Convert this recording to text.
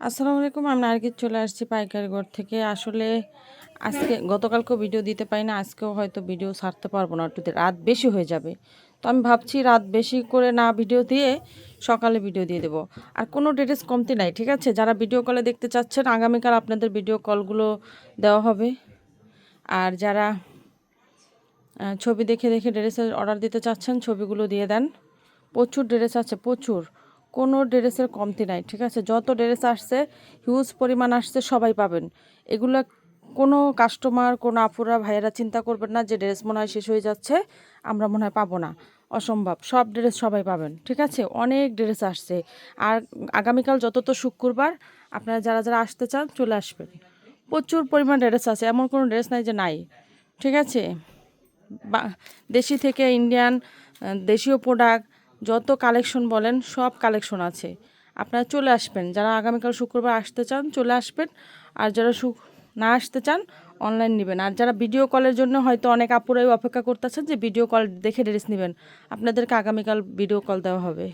আসসালামু আলাইকুম। আমি নার্গিস চলে আসছি পাইকারি ঘর থেকে। আসলে আজকে গতকালকেও ভিডিও দিতে পারি না, আজকেও হয়তো ভিডিও ছাড়তে পারবো না, একটু রাত বেশি হয়ে যাবে। তো আমি ভাবছি রাত বেশি করে না ভিডিও দিয়ে সকালে ভিডিও দিয়ে দেবো। আর কোনো ড্রেস কমতি নাই, ঠিক আছে? যারা ভিডিও কলে দেখতে চাচ্ছেন আগামীকাল আপনাদের ভিডিও কলগুলো দেওয়া হবে। আর যারা ছবি দেখে দেখে ড্রেসের অর্ডার দিতে চাচ্ছেন ছবিগুলো দিয়ে দেন। প্রচুর ড্রেস আছে, প্রচুর, কোনো ড্রেসের কমতি নাই, ঠিক আছে? যত ড্রেস আসছে, হিউজ পরিমাণ আসছে, সবাই পাবেন এগুলো। কোনো কাস্টমার, কোনো আপুরা ভাইয়েরা চিন্তা করবেন না যে ড্রেস মনে হয় শেষ হয়ে যাচ্ছে, আমরা মনে হয় পাবো না। অসম্ভব, সব ড্রেস সবাই পাবেন, ঠিক আছে? অনেক ড্রেস আসছে। আর আগামীকাল যত তো শুক্রবার, আপনারা যারা যারা আসতে চান চলে আসবেন। প্রচুর পরিমাণ ড্রেস আছে, এমন কোনো ড্রেস নাই যে নাই, ঠিক আছে? দেশি থেকে ইন্ডিয়ান, দেশীয় প্রোডাক্ট, যত কালেকশন বলেন সব কালেকশন আছে। আপনারা চলে আসবেন, যারা আগামীকাল শুক্রবার আসতে চান চলে আসবেন। আর যারা না আসতে চান অনলাইন নেবেন। আর যারা ভিডিও কলের জন্য হয়তো অনেক আপুরাই অপেক্ষা করতেছেন যে ভিডিও কল দেখে ড্রেস নেবেন, আপনাদেরকে আগামীকাল ভিডিও কল দেওয়া হবে।